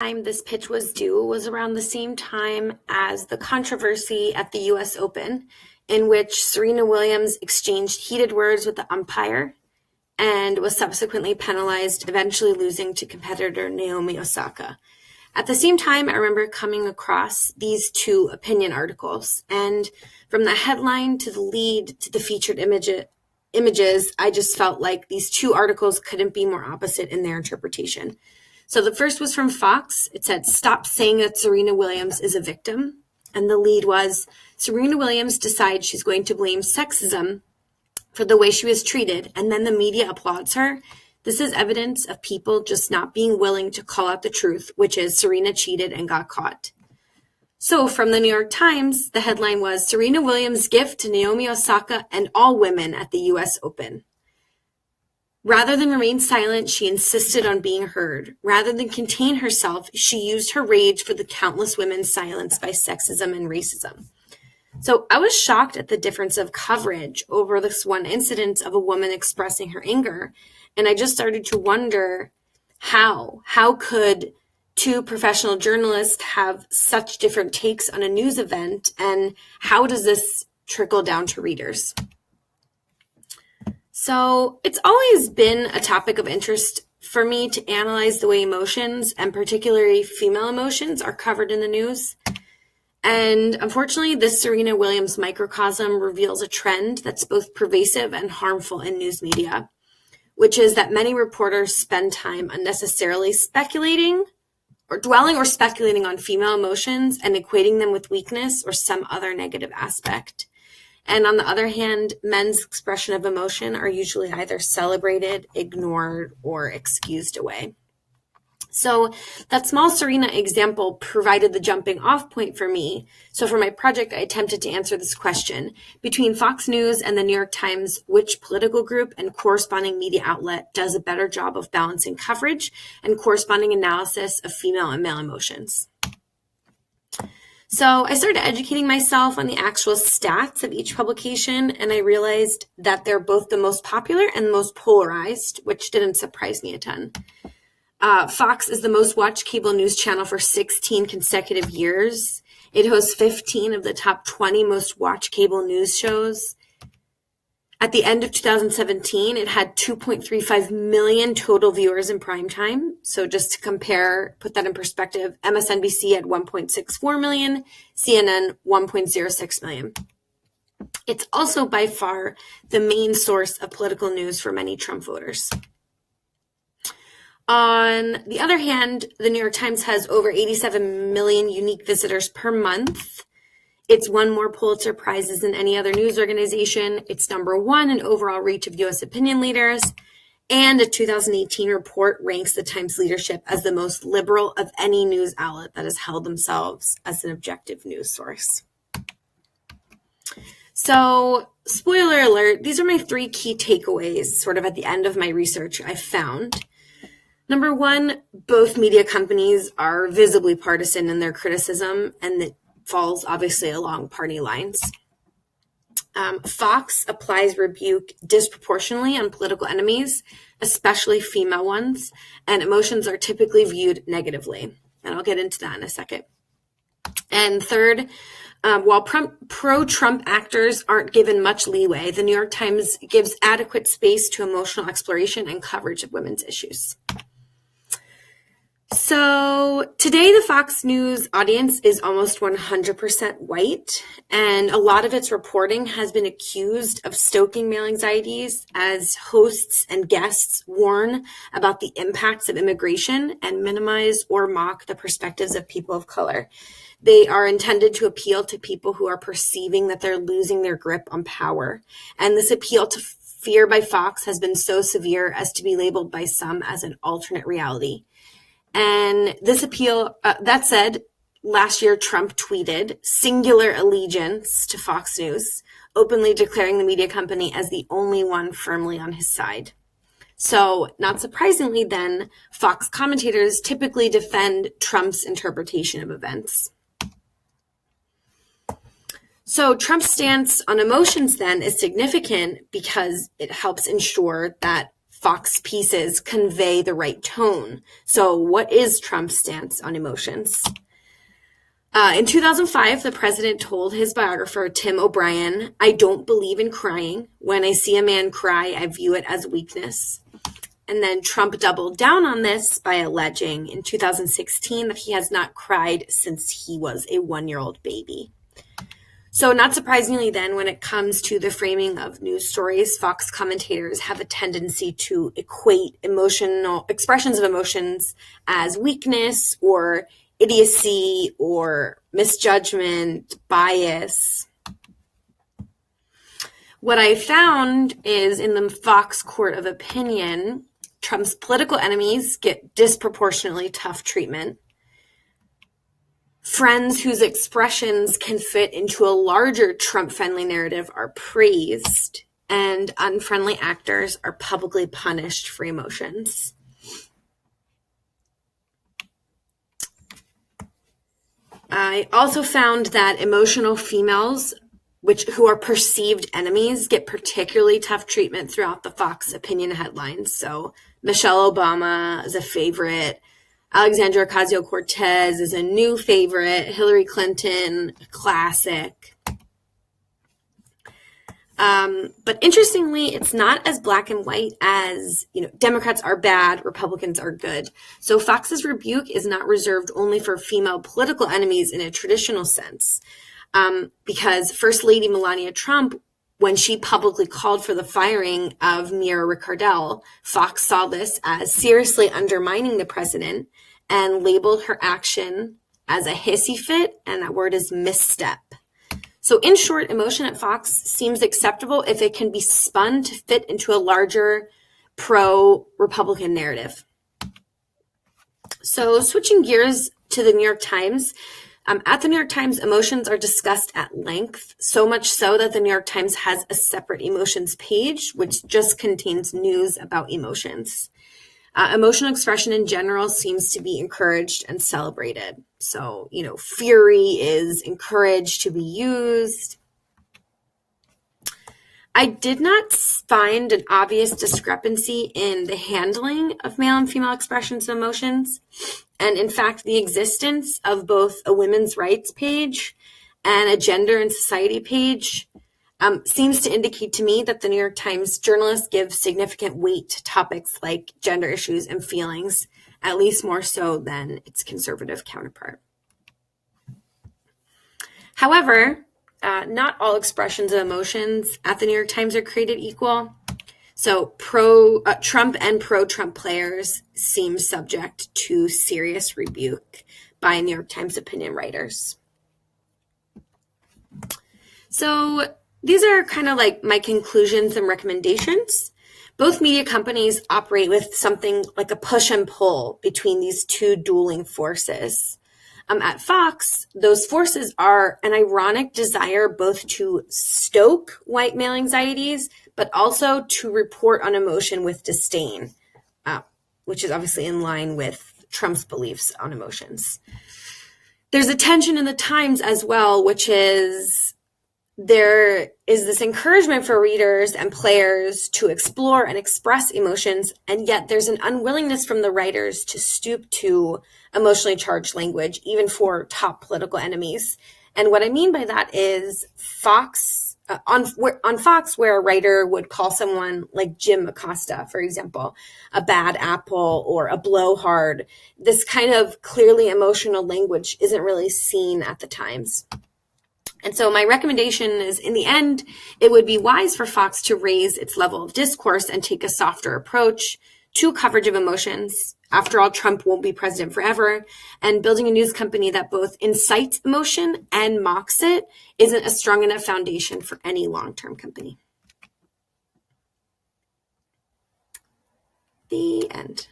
Time this pitch was due was around the same time as the controversy at the US Open, in which Serena Williams exchanged heated words with the umpire and was subsequently penalized, eventually losing to competitor Naomi Osaka. At the same time, I remember coming across these two opinion articles, and from the headline to the lead to the featured images, I just felt like these two articles couldn't be more opposite in their interpretation. So the first was from Fox. It said, "Stop saying that Serena Williams is a victim." And the lead was, "Serena Williams decides she's going to blame sexism for the way she was treated, and then the media applauds her. This is evidence of people just not being willing to call out the truth, which is Serena cheated and got caught." So from the New York Times, the headline was, "Serena Williams' gift to Naomi Osaka and all women at the US Open." Rather than remain silent, she insisted on being heard. Rather than contain herself, she used her rage for the countless women silenced by sexism and racism. So I was shocked at the difference of coverage over this one incident of a woman expressing her anger. And I just started to wonder how could two professional journalists have such different takes on a news event, and how does this trickle down to readers? So it's always been a topic of interest for me to analyze the way emotions, and particularly female emotions, are covered in the news. And unfortunately, this Serena Williams microcosm reveals a trend that's both pervasive and harmful in news media, which is that many reporters spend time unnecessarily speculating or dwelling or speculating on female emotions and equating them with weakness or some other negative aspect. And on the other hand, men's expression of emotion are usually either celebrated, ignored, or excused away. So that small Serena example provided the jumping off point for me. So for my project, I attempted to answer this question. Between Fox News and the New York Times, which political group and corresponding media outlet does a better job of balancing coverage and corresponding analysis of female and male emotions? So I started educating myself on the actual stats of each publication, and I realized that they're both the most popular and the most polarized, which didn't surprise me a ton. Fox is the most watched cable news channel for 16 consecutive years. It hosts 15 of the top 20 most watched cable news shows. At the end of 2017, it had 2.35 million total viewers in prime time. So just to compare, put that in perspective, MSNBC had 1.64 million, CNN 1.06 million. It's also by far the main source of political news for many Trump voters. On the other hand, the New York Times has over 87 million unique visitors per month. It's won more Pulitzer Prizes than any other news organization. It's number one in overall reach of U.S. opinion leaders. And a 2018 report ranks the Times leadership as the most liberal of any news outlet that has held themselves as an objective news source. So, spoiler alert, these are my three key takeaways sort of at the end of my research I found. Number one, both media companies are visibly partisan in their criticism, and it falls obviously along party lines. Fox applies rebuke disproportionately on political enemies, especially female ones, and emotions are typically viewed negatively. And I'll get into that in a second. And third, while pro-Trump actors aren't given much leeway, the New York Times gives adequate space to emotional exploration and coverage of women's issues. So today, the Fox News audience is almost 100% white, and a lot of its reporting has been accused of stoking male anxieties as hosts and guests warn about the impacts of immigration and minimize or mock the perspectives of people of color. They are intended to appeal to people who are perceiving that they're losing their grip on power. And this appeal to fear by Fox has been so severe as to be labeled by some as an alternate reality. And this appeal, that said, last year Trump tweeted singular allegiance to Fox News, openly declaring the media company as the only one firmly on his side. So, not surprisingly then, Fox commentators typically defend Trump's interpretation of events. So Trump's stance on emotions then is significant because it helps ensure that Fox pieces convey the right tone. So what is Trump's stance on emotions? In 2005, the president told his biographer, Tim O'Brien, "I don't believe in crying. When I see a man cry, I view it as weakness." And then Trump doubled down on this by alleging in 2016 that he has not cried since he was a 1-year-old baby. So not surprisingly then, when it comes to the framing of news stories, Fox commentators have a tendency to equate emotional expressions of emotions as weakness or idiocy or misjudgment, bias. What I found is in the Fox court of opinion, Trump's political enemies get disproportionately tough treatment. Friends whose expressions can fit into a larger Trump-friendly narrative are praised, and unfriendly actors are publicly punished for emotions. I also found that emotional females, who are perceived enemies, get particularly tough treatment throughout the Fox opinion headlines. So Michelle Obama is a favorite. Alexandria Ocasio-Cortez is a new favorite. Hillary Clinton, a classic. But interestingly, it's not as black and white as, Democrats are bad, Republicans are good. So Fox's rebuke is not reserved only for female political enemies in a traditional sense. Because First Lady Melania Trump, when she publicly called for the firing of Mira Ricardel, Fox saw this as seriously undermining the president and labeled her action as a hissy fit, and that word is misstep. So in short, emotion at Fox seems acceptable if it can be spun to fit into a larger pro-Republican narrative. So switching gears to the New York Times, at the New York Times, emotions are discussed at length, so much so that the New York Times has a separate emotions page, which just contains news about emotions. Emotional expression in general seems to be encouraged and celebrated. So, fury is encouraged to be used. I did not find an obvious discrepancy in the handling of male and female expressions of emotions. And in fact, the existence of both a women's rights page and a gender and society page seems to indicate to me that the New York Times journalists give significant weight to topics like gender issues and feelings, at least more so than its conservative counterpart. However, not all expressions of emotions at the New York Times are created equal. So Trump and pro-Trump players seem subject to serious rebuke by New York Times opinion writers. So these are kind of like my conclusions and recommendations. Both media companies operate with something like a push and pull between these two dueling forces. At Fox, those forces are an ironic desire both to stoke white male anxieties, but also to report on emotion with disdain, which is obviously in line with Trump's beliefs on emotions. There's a tension in the Times as well, which is there is this encouragement for readers and players to explore and express emotions, and yet there's an unwillingness from the writers to stoop to emotionally charged language, even for top political enemies. And what I mean by that is Fox, on Fox, where a writer would call someone like Jim Acosta, for example, a bad apple or a blowhard, this kind of clearly emotional language isn't really seen at the Times. And so my recommendation is, in the end, it would be wise for Fox to raise its level of discourse and take a softer approach to coverage of emotions. After all, Trump won't be president forever, and building a news company that both incites emotion and mocks it isn't a strong enough foundation for any long-term company. The end.